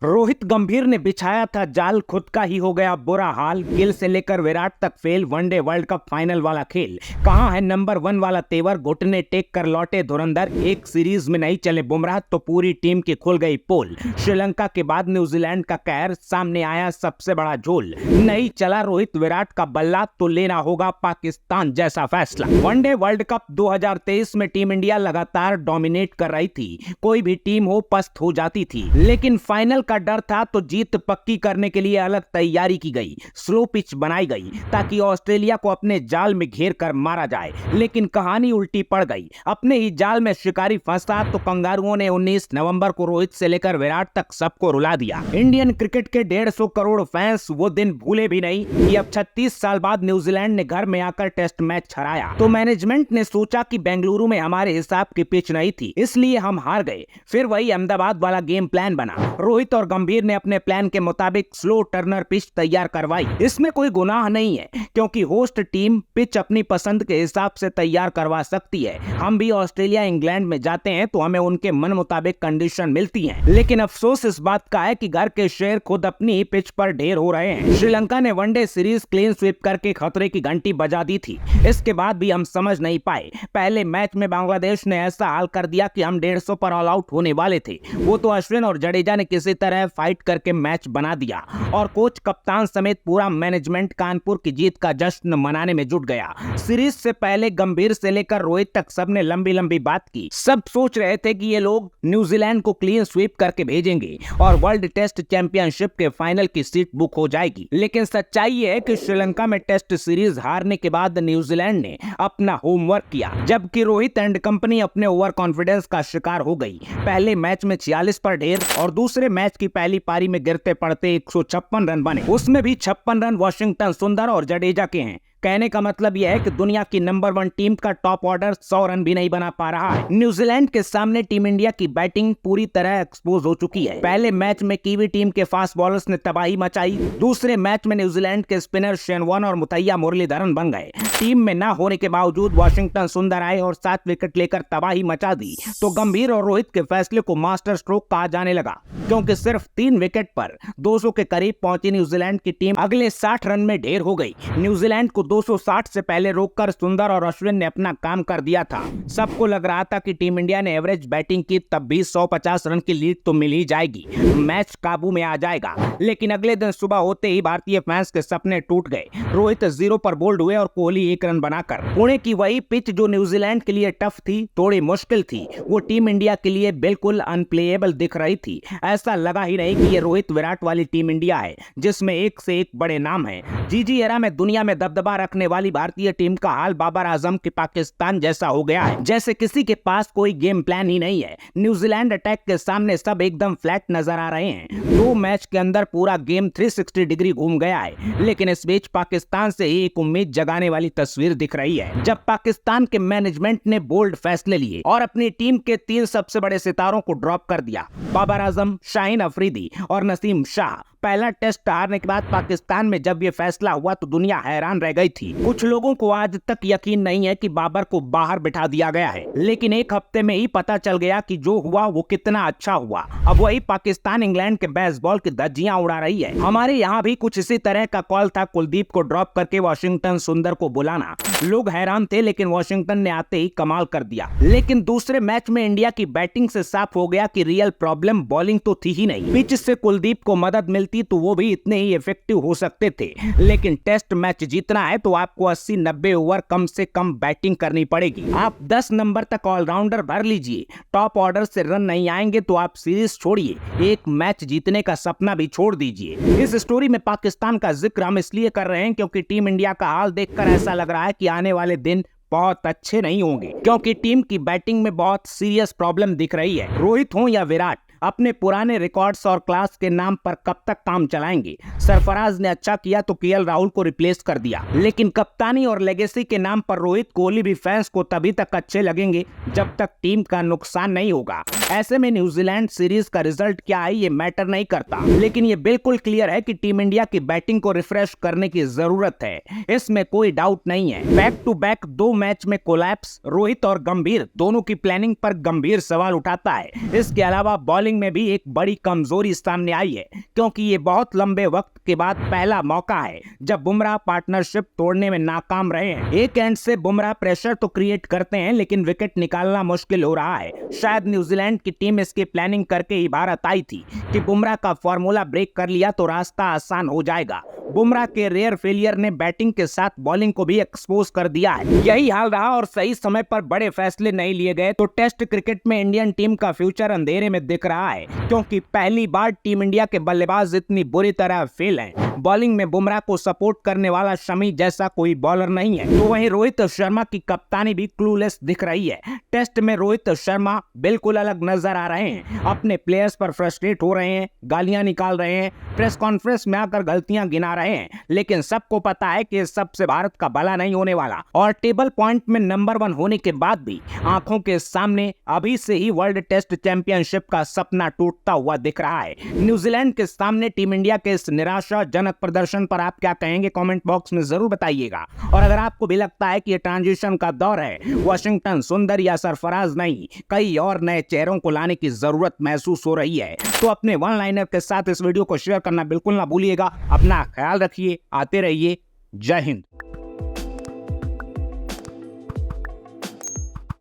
रोहित गंभीर ने बिछाया था जाल, खुद का ही हो गया बुरा हाल। गिल से लेकर विराट तक fail, one day world cup final वाला खेल। कहां है नंबर 1 वाला तेवर, घुटने टेक कर लौटे धुरंधर। एक सीरीज में नहीं चले बुमराह तो पूरी टीम की खुल गई पोल। श्रीलंका के बाद न्यूजीलैंड का कहर, सामने आया सबसे बड़ा झोल। नहीं चला रोहित विराट का बल्ला तो लेना होगा पाकिस्तान जैसा फैसला। वनडे वर्ल्ड कप 2023 में टीम इंडिया लगातार डोमिनेट कर रही थी, कोई भी टीम हो पस्त हो जाती थी, लेकिन फाइनल का डर था तो जीत पक्की करने के लिए अलग तैयारी की गई। स्लो पिच बनाई गई ताकि ऑस्ट्रेलिया को अपने जाल में घेर कर मारा जाए, लेकिन कहानी उल्टी पड़ गई। अपने ही जाल में शिकारी फंसा तो कंगारुओं ने 19 नवंबर को रोहित से लेकर विराट तक सबको रुला दिया। इंडियन क्रिकेट के 150 करोड़ फैंस वो दिन भूले भी नहीं कि अब 36 साल बाद न्यूजीलैंड ने घर में आकर टेस्ट मैच हराया। तो मैनेजमेंट ने सोचा कि बेंगलुरु में हमारे हिसाब की पिच नहीं थी, इसलिए हम हार गए। फिर वही अहमदाबाद वाला गेम प्लान बना। रोहित और गंभीर ने अपने प्लान के मुताबिक स्लो टर्नर पिच तैयार करवाई। इसमें कोई गुनाह नहीं है, क्योंकि होस्ट टीम पिच अपनी पसंद के हिसाब से तैयार करवा सकती है। हम भी ऑस्ट्रेलिया इंग्लैंड में जाते हैं तो हमें उनके मन मुताबिक कंडीशन मिलती हैं, लेकिन अफसोस इस बात का है कि घर के शेर खुद अपनी पिच पर ढेर हो रहे हैं। श्रीलंका ने वनडे सीरीज क्लीन स्वीप करके खतरे की घंटी बजा दी थी, इसके बाद भी हम समझ नहीं पाए। पहले मैच में बांग्लादेश ने ऐसा हाल कर दिया कि हम 150 पर ऑल आउट होने वाले थे। वो तो अश्विन और जडेजा ने किसी तरह फाइट करके मैच बना दिया और कोच कप्तान समेत पूरा मैनेजमेंट कानपुर की जीत का जश्न मनाने में जुट गया। सीरीज से पहले गंभीर से लेकर रोहित तक सबने लंबी लंबी बात की। सब सोच रहे थे कि ये लोग न्यूजीलैंड को क्लीन स्वीप करके भेजेंगे और वर्ल्ड टेस्ट चैंपियनशिप के फाइनल की सीट बुक हो जाएगी, लेकिन सच्चाई ये है कि श्रीलंका में टेस्ट सीरीज हारने के बाद न्यूजीलैंड ने अपना होमवर्क किया, जबकि रोहित एंड कंपनी अपने ओवर कॉन्फिडेंस का शिकार हो गई। पहले मैच में 46 पर ढेर और दूसरे मैच की पहली पारी में गिरते पड़ते 156 रन बने, उसमें भी 56 रन वाशिंगटन सुंदर और जडेजा के हैं। कहने का मतलब यह है कि दुनिया की नंबर 1 टीम का टॉप ऑर्डर 100 रन भी नहीं बना पा रहा है। न्यूजीलैंड के सामने टीम इंडिया की बैटिंग पूरी तरह एक्सपोज हो चुकी है। पहले मैच में कीवी टीम के फास्ट बॉलर्स ने तबाही मचाई, दूसरे मैच में न्यूजीलैंड के स्पिनर शेन वॉर्न और मुथैया मुरलीधरन बन गए। टीम में न होने के बावजूद वाशिंगटन सुंदर आए और 7 विकेट लेकर तबाही मचा दी, तो गंभीर और रोहित के फैसले को मास्टर स्ट्रोक कहा जाने लगा, क्योंकि सिर्फ 3 विकेट पर 200 के करीब पहुंची न्यूजीलैंड की टीम अगले 60 रन में ढेर हो गई। न्यूजीलैंड को 260 से पहले रोककर सुंदर और अश्विन ने अपना काम कर दिया था। सबको लग रहा था कि टीम इंडिया ने एवरेज बैटिंग की, तब भी 150 रन की लीड तो मिल ही जाएगी, मैच काबू में आ जाएगा। लेकिन अगले दिन सुबह होते ही भारतीय फैंस के सपने टूट गए। रोहित 0 पर बोल्ड हुए और कोहली 1 रन बनाकर। पुणे की वही पिच जो न्यूजीलैंड के लिए टफ थी, थोड़ी मुश्किल थी, वो टीम इंडिया के लिए बिल्कुल अनप्लेएबल दिख रही थी। ऐसा लगा ही नहीं कि ये रोहित विराट वाली टीम इंडिया है, जिसमें एक से एक बड़े नाम है। जीजी एरा में दुनिया में दबदबा रखने वाली भारतीय टीम का हाल बाबर आजम के पाकिस्तान जैसा हो गया है, जैसे किसी के पास कोई गेम प्लान ही नहीं है। न्यूजीलैंड अटैक के सामने सब एकदम फ्लैट नजर आ रहे हैं। 2 मैच के अंदर पूरा गेम 360 डिग्री घूम गया है, लेकिन इस बीच पाकिस्तान से ही एक उम्मीद जगाने वाली तस्वीर दिख रही है, जब पाकिस्तान के मैनेजमेंट ने बोल्ड फैसले लिए और अपनी टीम के 3 सबसे बड़े सितारों को ड्रॉप कर दिया, बाबर आजम, शाहीन अफरीदी और नसीम शाह। पहला टेस्ट हारने के बाद पाकिस्तान में जब ये फैसला हुआ तो दुनिया हैरान रह गई थी। कुछ लोगों को आज तक यकीन नहीं है कि बाबर को बाहर बिठा दिया गया है, लेकिन एक हफ्ते में ही पता चल गया कि जो हुआ वो कितना अच्छा हुआ। अब वही पाकिस्तान इंग्लैंड के बेसबॉल की धज्जियां उड़ा रही है। हमारे यहाँ भी कुछ इसी तरह का कॉल था कुलदीप को ड्रॉप करके वाशिंगटन सुंदर को बुलाना। लोग हैरान थे, लेकिन वाशिंगटन ने आते ही कमाल कर दिया। लेकिन दूसरे मैच में इंडिया की बैटिंग से साफ हो गया कि रियल प्रॉब्लम बॉलिंग तो थी ही नहीं। पिच से कुलदीप को मदद मिलती तो वो भी इतने ही इफेक्टिव हो सकते थे, लेकिन टेस्ट मैच जीतना है तो आपको 80-90 ओवर कम से कम बैटिंग करनी पड़ेगी। आप 10 नंबर तक ऑलराउंडर भर लीजिए, टॉप ऑर्डर से रन नहीं आएंगे तो आप सीरीज छोड़िए, एक मैच जीतने का सपना भी छोड़ दीजिए। इस स्टोरी में पाकिस्तान का जिक्र हम इसलिए कर रहे हैं क्योंकि टीम इंडिया का हाल देखकर ऐसा लग रहा है कि आने वाले दिन बहुत अच्छे नहीं होंगे, क्योंकि टीम की बैटिंग में बहुत सीरियस प्रॉब्लम दिख रही है। रोहित हो या विराट, अपने पुराने रिकॉर्ड्स और क्लास के नाम पर कब तक काम चलाएंगे। सरफराज ने अच्छा किया तो केएल राहुल को रिप्लेस कर दिया, लेकिन कप्तानी और लेगेसी के नाम पर रोहित, कोहली भी फैंस को तभी तक अच्छे लगेंगे जब तक टीम का नुकसान नहीं होगा। ऐसे में न्यूजीलैंड सीरीज का रिजल्ट क्या है ये मैटर नहीं करता, लेकिन ये बिल्कुल क्लियर है कि टीम इंडिया की बैटिंग को रिफ्रेश करने की जरूरत है, इसमें कोई डाउट नहीं है। बैक टू बैक 2 मैच में कोलैप्स, रोहित और गंभीर दोनों की प्लानिंग पर गंभीर सवाल उठाता है। इसके अलावा बॉलिंग बॉलिंग में भी एक बड़ी कमजोरी सामने आई है, क्योंकि ये बहुत लंबे वक्त के बाद पहला मौका है जब बुमराह पार्टनरशिप तोड़ने में नाकाम रहे हैं। एक एंड से बुमराह प्रेशर तो क्रिएट करते हैं, लेकिन विकेट निकालना मुश्किल हो रहा है। शायद न्यूजीलैंड की टीम इसकी प्लानिंग करके ही भारत आई थी कि बुमराह का फॉर्मूला ब्रेक कर लिया तो रास्ता आसान हो जाएगा। बुमराह के रेयर फेलियर ने बैटिंग के साथ बॉलिंग को भी एक्सपोज कर दिया है। यही हाल रहा और सही समय पर बड़े फैसले नहीं लिए गए तो टेस्ट क्रिकेट में इंडियन टीम का फ्यूचर अंधेरे में दिख रहा है, क्योंकि पहली बार टीम इंडिया के बल्लेबाज इतनी बुरी तरह फेल हैं। बॉलिंग में बुमराह को सपोर्ट करने वाला शमी जैसा कोई बॉलर नहीं है, तो वहीं रोहित शर्मा की कप्तानी भी क्लूलेस दिख रही है। टेस्ट में रोहित शर्मा बिल्कुल अलग नजर आ रहे हैं, अपने प्लेयर्स पर फ्रस्ट्रेट हो रहे हैं, गालियां निकाल रहे हैं, प्रेस कॉन्फ्रेंस में आकर गलतियां गिना रहे हैं, लेकिन सबको पता है कि इस सबसे भारत का भला नहीं होने वाला। और टेबल पॉइंट में नंबर 1 होने के बाद भी आंखों के सामने अभी से ही वर्ल्ड टेस्ट चैंपियनशिप का सपना टूटता हुआ दिख रहा है। न्यूजीलैंड के सामने टीम इंडिया के इस निराशाजनक प्रदर्शन पर आप क्या कहेंगे, कमेंट बॉक्स में जरूर बताइएगा। और अगर आपको भी लगता है कि ये ट्रांजिशन का दौर है, वाशिंगटन सुंदर या सरफराज नहीं, कई और नए चेहरों को लाने की जरूरत महसूस हो रही है, तो अपने वन लाइनर के साथ इस वीडियो को शेयर करना बिल्कुल ना भूलिएगा। अपना ख्याल रखिए, आते रहिए। जय हिंद।